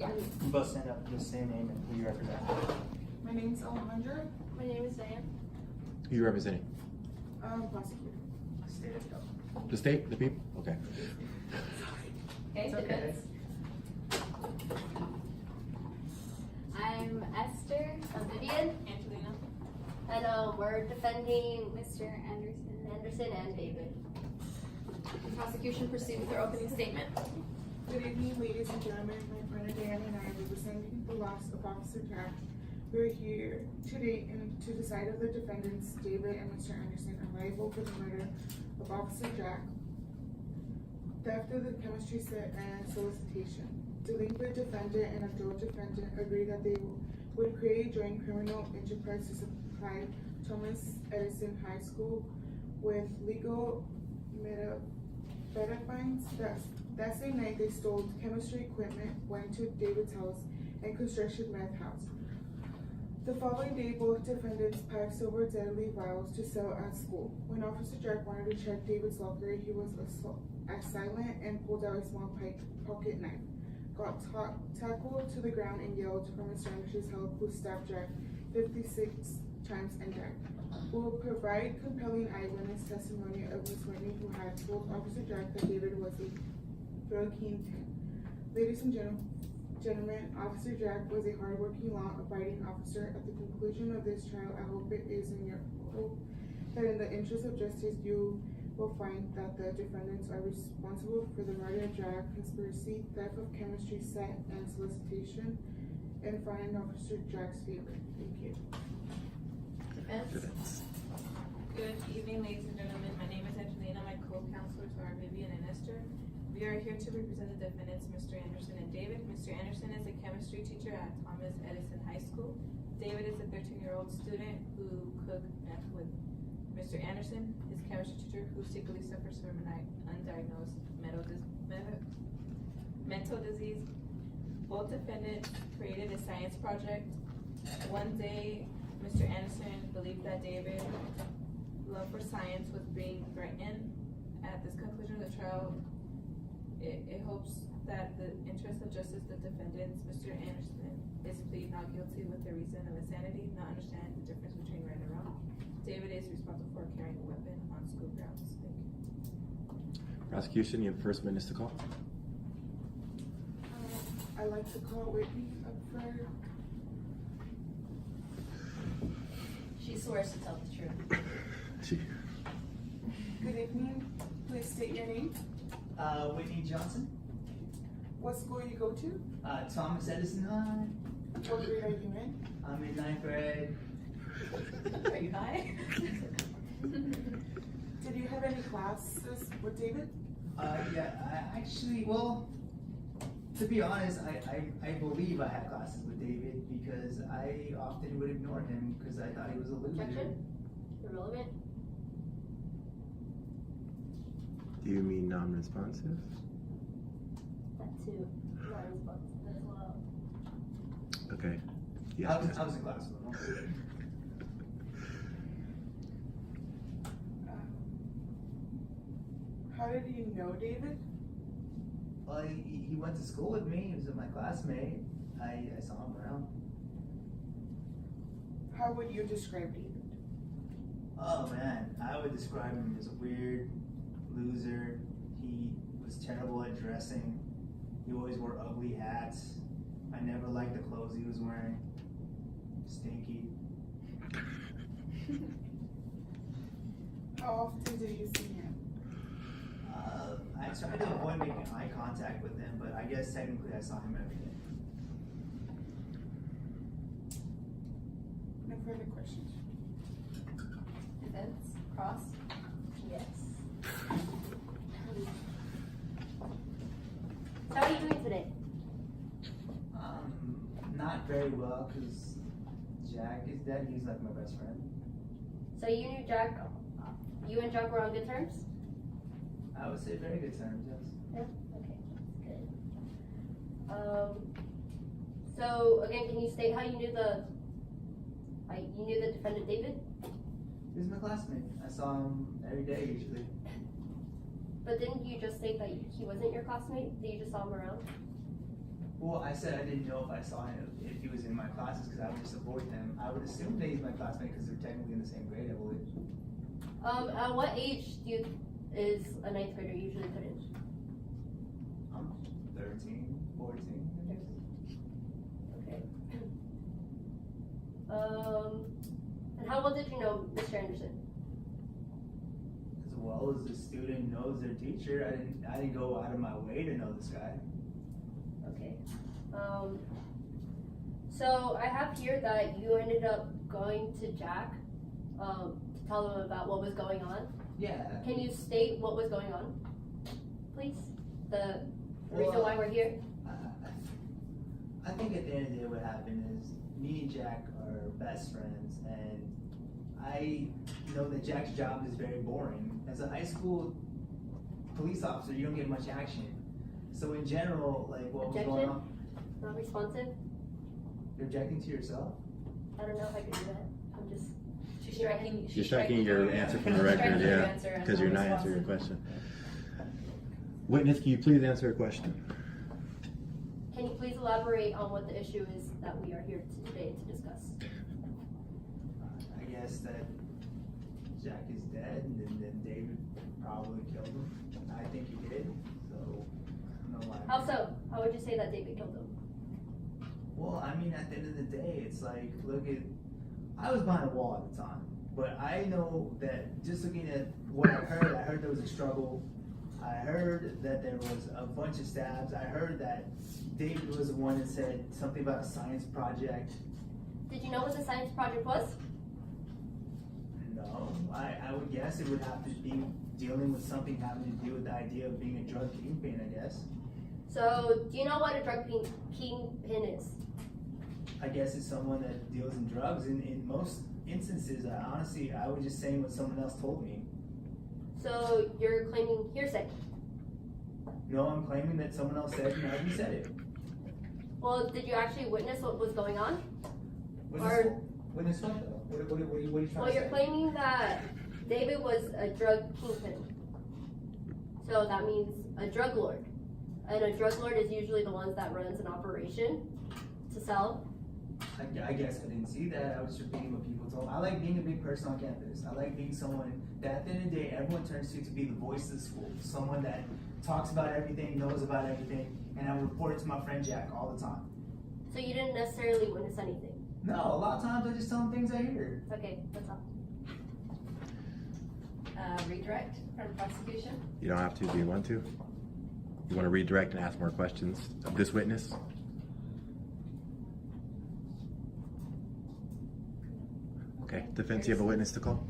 Yeah. You both stand up, just say your name and who you represent. My name's Alejandra. My name is Diane. Who you representing? Prosecutor. State it. The state? The people? Okay. Okay, It's okay. defense. I'm Esther. I'm Vivian. Angelina. And we're defending Mr. Anderson and David. The prosecution proceed with their opening statement. Good evening, ladies and gentlemen. My partner Diane and I are representing the loss of Officer Jack. We're here today to decide if the defendants, David and Mr. Anderson, are liable for the murder of Officer Jack, theft of the chemistry set, and solicitation. Delinquent defendant and adult defendant agree that they would create a joint criminal enterprise to supply Thomas Edison High School with legal methamphetamines. That same night, they stole chemistry equipment, went to David's house, and constructed meth house. The following day, both defendants packed silver deadly vials to sell at school. When Officer Jack wanted to check David's locker, he was silent and pulled out a small pocket knife, got tackled to the ground, and yelled for Mr. Anderson's help, who stabbed Jack 56 times and died. We will provide compelling eyewitness testimony of Ms. Whitney, who had told Officer Jack that David was a drug kingpin. Ladies and gentlemen, Officer Jack was a hardworking, law-abiding officer. At the conclusion of this trial, I hope it is in your hope that in the interest of justice, you will find that the defendants are responsible for the murder of Jack, conspiracy, theft of chemistry set, and solicitation, and find Officer Jack's favor. Thank you. Defense. Good evening, ladies and gentlemen. My name is Angelina. My co-counselors are Vivian and Esther. We are here to represent the defendants, Mr. Anderson and David. Mr. Anderson is a chemistry teacher at Thomas Edison High School. David is a 13-year-old student who cooked meth with Mr. Anderson, his chemistry teacher, who secretly suffers from an undiagnosed mental disease. Both defendants created a science project. One day, Mr. Anderson believed that David's love for science was being threatened. At this conclusion of the trial, it hopes that the interest of justice, the defendants, Mr. Anderson, is plead not guilty with the reason of insanity, not understand the difference between right and wrong. David is responsible for carrying a weapon on school grounds. Thank you. Prosecution, you have first witness to call. I'd like to call Whitney up for. She swears to tell the truth. Good evening. Please state your name. Whitney Johnson, What school you go to? Thomas Edison High. What grade are you in? I'm in 9th grade. Are you high? Did you have any classes with David? Yeah, I actually, well, to be honest, I believe I had classes with David because I often would ignore him because I thought he was a loser. Objection? Irrelevant? Do you mean non-responsive? That too. Not responsive as well. Okay. I was in class with him. How did you know David? Well, he went to school with me. He was my classmate. I saw him around. How would you describe David? Oh man, I would describe him as a weird loser. He was terrible at dressing. He always wore ugly hats. I never liked the clothes he was wearing. Stinky. How often did you see him? I tried to avoid making eye contact with him, but I guess technically I saw him every day. No further questions. Defense? Cross? Yes. So how are you doing today? Not very well, because Jack is dead. He's like my best friend. So you and Jack were on good terms? I would say very good terms, yes. Yeah, okay, that's good. So again, can you state how you knew the defendant David? He's my classmate. I saw him every day usually. But didn't you just state that he wasn't your classmate? That you just saw him around? Well, I said I didn't know if I saw him, if he was in my classes, because I would just avoid them. I would assume that he's my classmate because they're technically in the same grade, I believe. At what age is a ninth grader usually put in? I'm 13, 14. Okay. And how well did you know Mr. Anderson? As well as the student knows their teacher, I didn't go out of my way to know this guy. Okay. So I have here that you ended up going to Jack, to tell him about what was going on. Yeah. Can you state what was going on, please? The reason Well, why we're here? I think at the end of the day what happened is me and Jack are best friends, and I know that Jack's job is very boring. As a high school police officer, you don't get much action. So in general, like what was going on? Not responsive? You're objecting to yourself? I don't know if I could do that. I'm just. She's striking. You're striking your answer from the She's record, striking your yeah, answer and because you're not answering your non-responsive. question. Witness, can you please answer a question? Can you please elaborate on what the issue is that we are here today to discuss? I guess that Jack is dead, and then David probably killed him. I think he did, so I don't know why. How so? How would you say that David killed him? Well, I mean, at the end of the day, it's like, I was behind a wall at the time, but I know that just looking at what I heard there was a struggle. I heard that there was a bunch of stabs. I heard that David was the one that said something about a science project. Did you know what the science project was? No, I would guess it would have to be dealing with something having to do with the idea of being a drug kingpin, I guess. So, do you know what a drug kingpin is? I guess it's someone that deals in drugs. In most instances, I was just saying what someone else told me. So, you're claiming hearsay. No, I'm claiming that someone else said, and he said it. Well, did you actually witness what was going on? Witness what though? What are you trying Well, to say? you're claiming that David was a drug kingpin. So that means a drug lord. And a drug lord is usually the ones that runs an operation to sell. I guess I didn't see that. I was just repeating what people told me. I like being a big person on campus. I like being someone that at the end of the day, everyone turns to be the voice of the school. Someone that talks about everything, knows about everything, and I report it to my friend Jack all the time. So you didn't necessarily witness anything. No, a lot of times I just tell them things I hear. Okay, that's all. Redirect from prosecution. You don't have to. Do you want to? You want to redirect and ask more questions of this witness? Okay, defense, you have a witness to call?